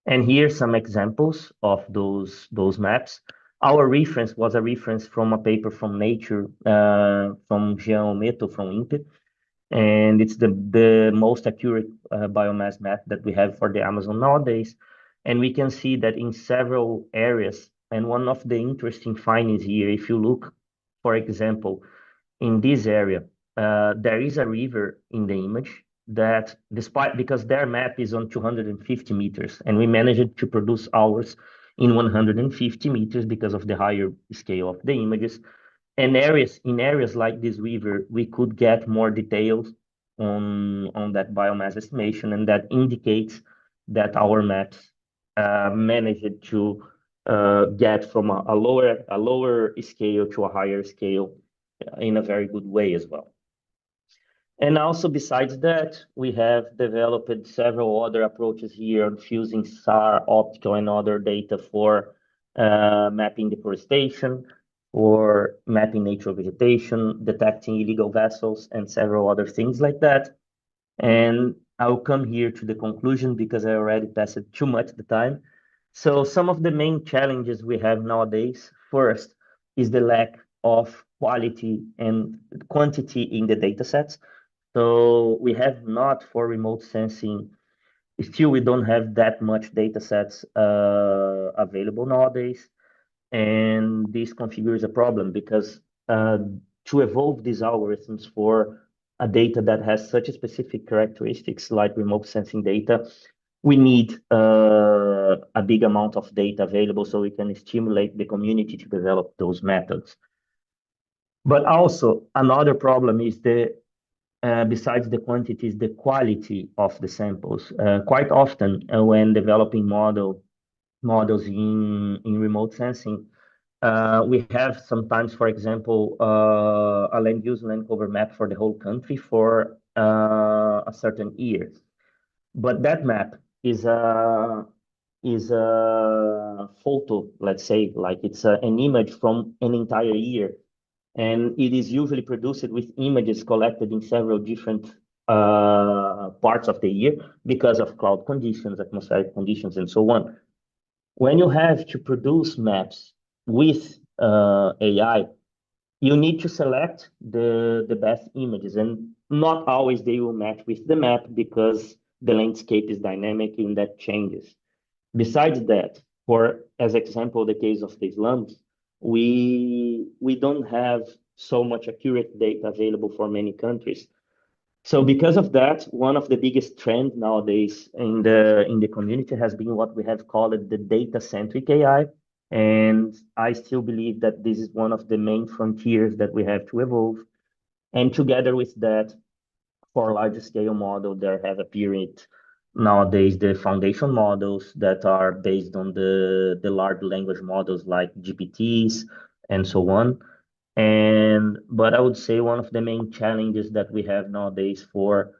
And here some examples of those maps. Our reference was a reference from a paper from Nature, from Jean Ometo from INPE, and it's the most accurate biomass map that we have for the Amazon nowadays. And we can see that in several areas, and one of the interesting findings here, if you look, for example, in this area, there is a river in the image that because their map is on 250 meters, and we managed to produce ours in 150 meters because of the higher scale of the images. And in areas like this river, we could get more details on that biomass estimation, and that indicates that our maps managed to get from a lower scale to a higher scale in a very good way as well. And also, besides that, we have developed several other approaches here on fusing SAR, optical, and other data for mapping deforestation, or mapping natural vegetation, detecting illegal vessels, and several other things like that. And I'll come here to the conclusion because I already passed too much the time. So some of the main challenges we have nowadays, first, is the lack of quality and quantity in the data sets. So we have not, for remote sensing, still we don't have that much data sets available nowadays. And this configures a problem because to evolve these algorithms for a data that has such a specific characteristics like remote sensing data, we need a big amount of data available so we can stimulate the community to develop those methods. But also another problem is besides the quantity, is the quality of the samples. Quite often when developing models in remote sensing, we have sometimes, for example, a land use land cover map for the whole country for a certain year. But that map is a photo, let's say, like it's an image from an entire year. And it is usually produced with images collected in several different parts of the year because of cloud conditions, atmospheric conditions, and so on. When you have to produce maps with AI, you need to select the best images, and not always they will match with the map because the landscape is dynamic and that changes. Besides that, for as example, the case of the slums, we don't have so much accurate data available for many countries. So because of that, one of the biggest trends nowadays in the community has been what we have called the data-centric AI. And I still believe that this is one of the main frontiers that we have to evolve. And together with that, for large scale model, there have appeared nowadays the foundation models that are based on the large language models like GPTs and so on. But I would say one of the main challenges that we have nowadays for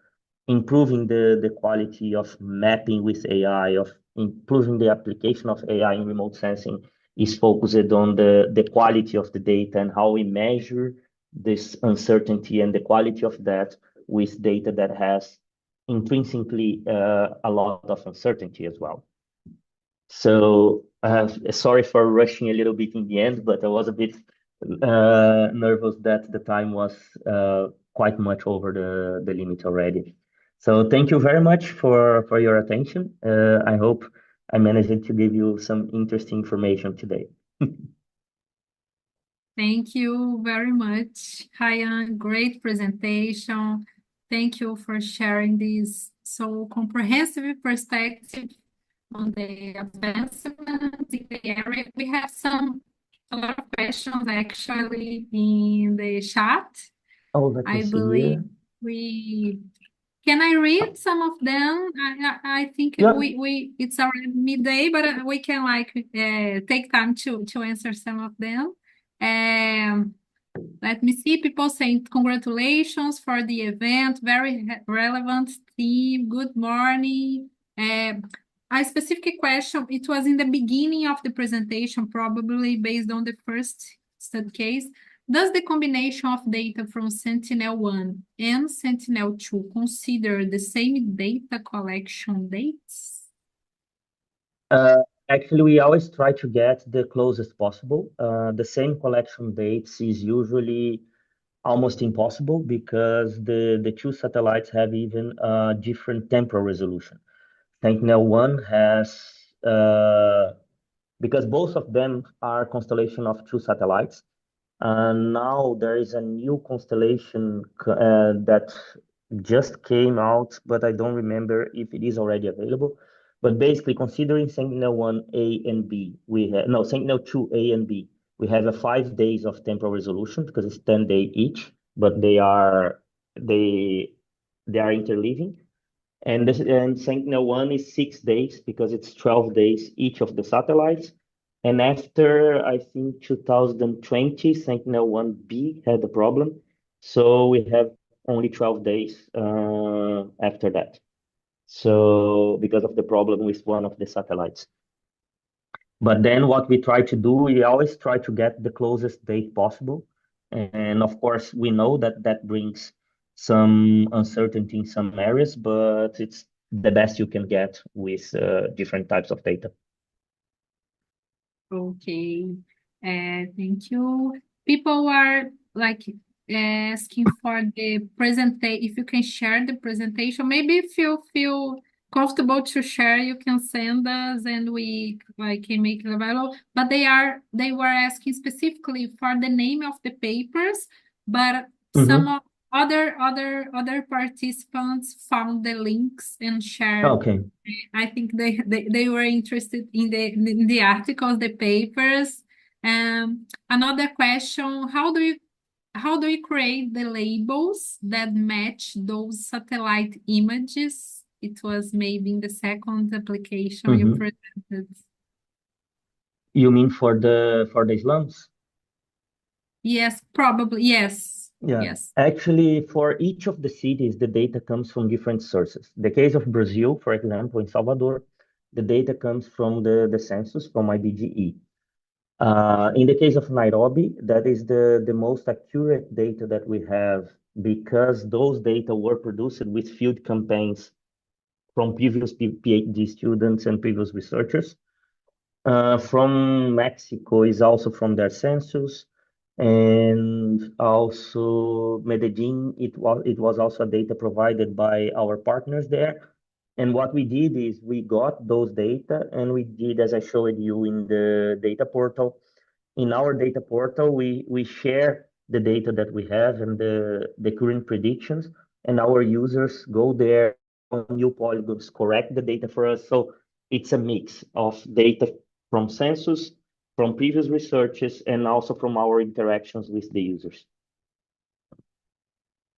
improving the quality of mapping with AI, of improving the application of AI in remote sensing, is focused on the quality of the data and how we measure this uncertainty and the quality of that with data that has intrinsically a lot of uncertainty as well. So sorry for rushing a little bit in the end, but I was a bit nervous that the time was quite much over the limit already. So thank you very much for your attention. I hope I managed to give you some interesting information today.
Thank you very much, Ryan. Great presentation. Thank you for sharing this so comprehensive perspective on the advancement in the area. We have some a lot of questions actually in the chat.
Oh, let me
I
see
believe
here.
we can I read some of them? I think
Yeah,
we it's already midday, but we can like take time to answer some of them. Um, let me see. People saying congratulations for the event, very relevant theme. Good morning. A specific question. It was in the beginning of the presentation, probably based on the first study case. Does the combination of data from Sentinel-1 and Sentinel-2 consider the same data collection dates?
uh, actually, we always try to get the closest possible. The same collection dates is usually almost impossible because the two satellites have even different temporal resolution. Sentinel-1 has, because both of them are constellation of two satellites, and now there is a new constellation that just came out, but I don't remember if it is already available. But basically, considering Sentinel-1 A and B, we have no Sentinel-2 A and B. We have a 5 days of temporal resolution because it's 10 day each, but they they are interleaving. And Sentinel-1 is 6 days because it's 12 days each of the satellites. And after, I think, 2020, Sentinel-1B had a problem. So we have only 12 days after that. So because of the problem with one of the satellites. But then what we try to do, we always try to get the closest date possible. And of course, we know that that brings some uncertainty in some areas, but it's the best you can get with different types of data.
Okay, thank you. People are like asking for the presentation. If you can share the presentation, maybe if you feel comfortable to share, you can send us and we like can make it available. But they were asking specifically for the name of the papers, but some
Mm-hmm.
of other participants found the links and shared.
Okay.
I think they were interested in the articles, the papers. Another question, how do you create the labels that match those satellite images? It was maybe in the second application you
Mm-hmm.
presented.
You mean for the slums?
Yes, probably. Yes.
Yeah.
Yes.
Actually, for each of the cities, the data comes from different sources. The case of Brazil, for example, in Salvador, the data comes from the census from IBGE. In the case of Nairobi, that is the most accurate data that we have because those data were produced with field campaigns from previous PhD students and previous researchers. From Mexico is also from their census, and also Medellin. It was also data provided by our partners there. And what we did is we got those data and we did, as I showed you in the data portal, in our data portal, we share the data that we have and the current predictions, and our users go there on new polygons, correct the data for us. So it's a mix of data from census, from previous researches, and also from our interactions with the users.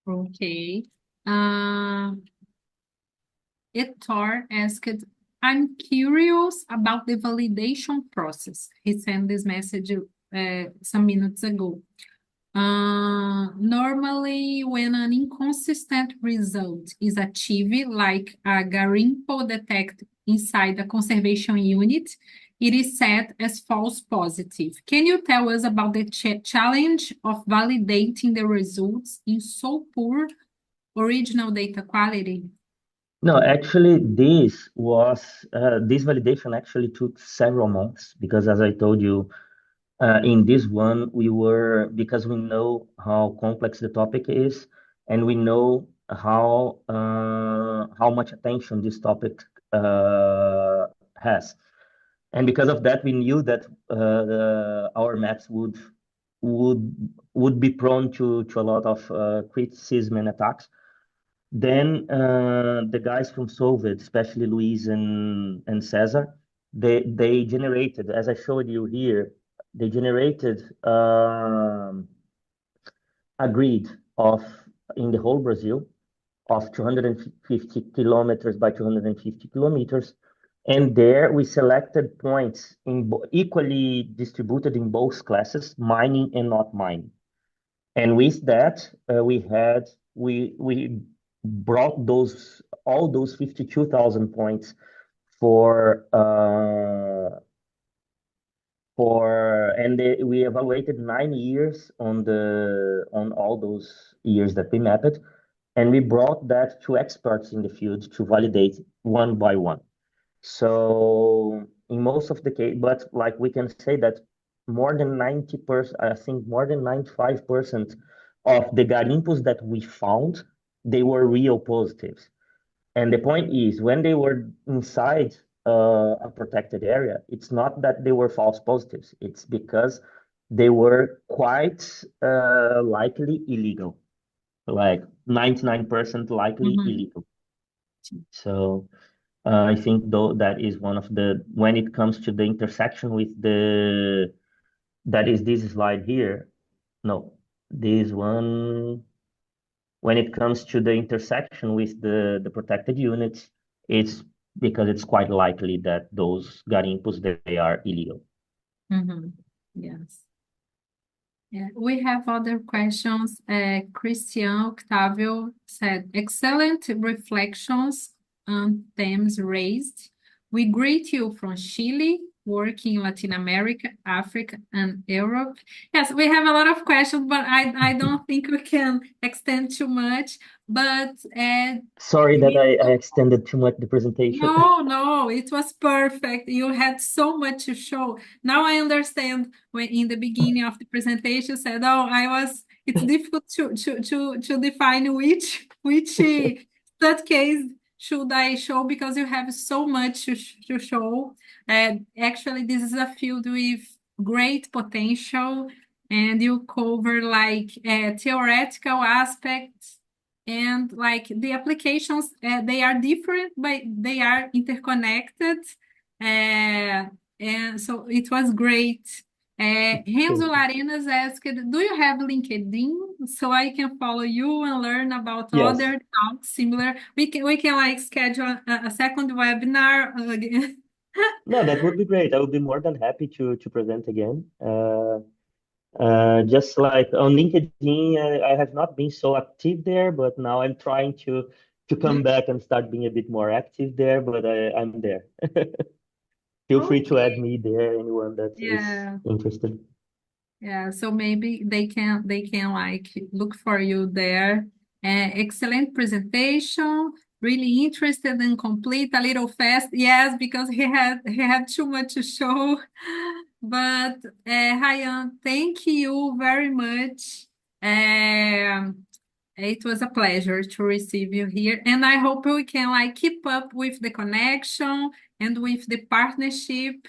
Okay. Uh, Ettore asked, I'm curious about the validation process. He sent this message some minutes ago. Normally, when an inconsistent result is achieved, like a garimpo detect inside a conservation unit, it is set as false positive. Can you tell us about the challenge of validating the results in so poor original data quality?
No, actually, this validation actually took several months because, as I told you, in this one, because we know how complex the topic is, and we know how much attention this topic has. And because of that, we knew that our maps would would be prone to a lot of criticism and attacks. Then the guys from Solvid, especially Luis and Cesar, they generated, as I showed you here, they generated a grid of in the whole Brazil of 250 kilometers by 250 kilometers. And there we selected points equally distributed in both classes, mining and not mining. And with that, we brought all those 52,000 points for we evaluated 9 years on all those years that we mapped, and we brought that to experts in the field to validate one by one. So in most of the case, but like we can say that more than 90%, I think more than 95% of the garimpos that we found, they were real positives. And the point is, when they were inside a protected area, it's not that they were false positives. It's because they were quite likely illegal, like 99% likely illegal. So I think though that is one of the, when it comes to the intersection with that is this slide here. No, this one, when it comes to the intersection with the protected units, it's because it's quite likely that those garimpos, they are illegal.
Yes. Yeah, we have other questions. Christian Octavio said, excellent reflections on themes raised. We greet you from Chile, working in Latin America, Africa, and Europe. Yes, we have a lot of questions, but I don't think we can extend too much. But
Sorry that I extended too much the presentation.
No, it was perfect. You had so much to show. Now I understand when in the beginning of the presentation you said, it's difficult to define which that case should I show because you have so much to show. Actually, this is a field with great potential, and you cover like theoretical aspects and like the applications. They are different, but they are interconnected. And so it was great. Renzo Larenas asked, do you have LinkedIn so I can follow you and learn about
Yes.
other talks similar? We can like schedule a second webinar again.
No, that would be great. I would be more than happy to present again. Just like on LinkedIn, I have not been so active there, but now I'm trying to come back and start being a bit more active there, but I'm there. Feel free to add me there, anyone that is interested.
Yeah, so maybe they can like look for you there. Excellent presentation. Really interested and complete, a little fast. Yes, because he had too much to show. But Ryan, thank you very much. It was a pleasure to receive you here, and I hope we can like keep up with the connection and with the partnership.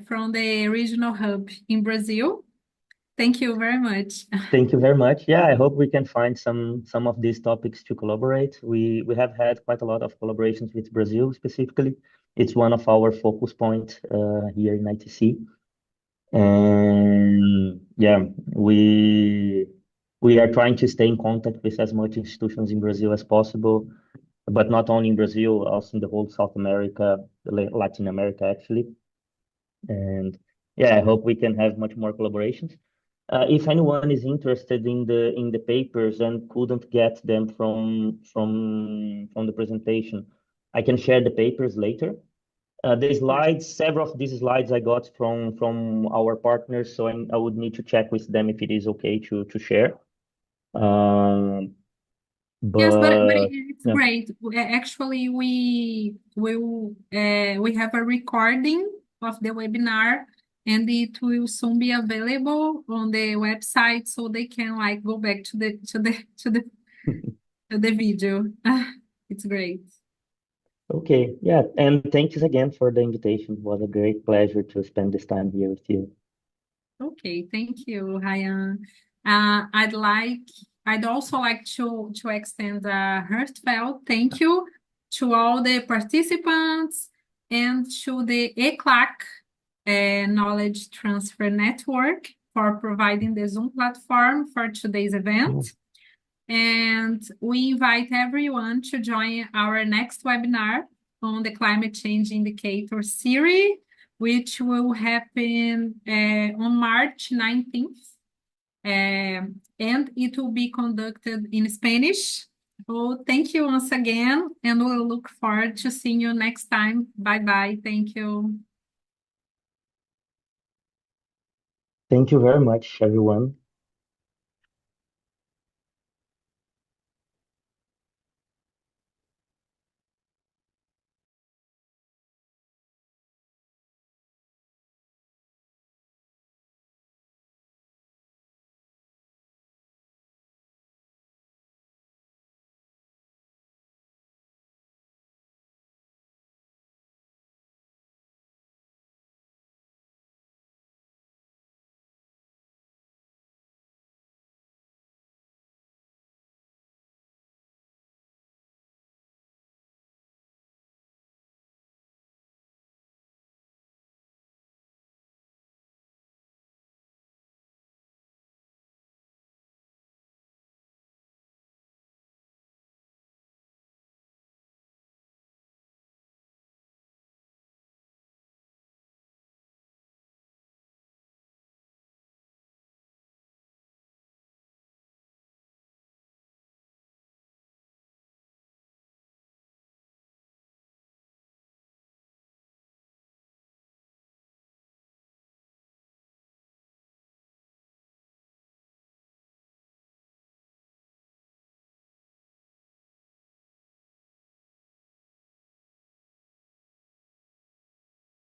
From the regional hub in Brazil. Thank you very much.
Thank you very much. Yeah, I hope we can find some of these topics to collaborate. We have had quite a lot of collaborations with Brazil specifically. It's one of our focus points here in ITC. And yeah, we are trying to stay in contact with as much institutions in Brazil as possible, but not only in Brazil, also in the whole South America, Latin America, actually. And yeah, I hope we can have much more collaborations. If anyone is interested in the papers and couldn't get them from the presentation, I can share the papers later. The slides, several of these slides I got from our partners, so I would need to check with them if it is okay to share.
Yes, but it's great. Actually, we have a recording of the webinar, and it will soon be available on the website, so they can like go back to the video. It's great.
Okay, yeah, and thank you again for the invitation. It was a great pleasure to spend this time here with you.
Okay, thank you, Ryan. I'd also like to extend a heartfelt thank you to all the participants and to the ECLAC Knowledge Transfer Network for providing the Zoom platform for today's event. And we invite everyone to join our next webinar on the Climate Change Indicator series, which will happen on March 19th. And it will be conducted in Spanish. So thank you once again, and we'll look forward to seeing you next time. Bye-bye. Thank you.
Thank you very much, everyone.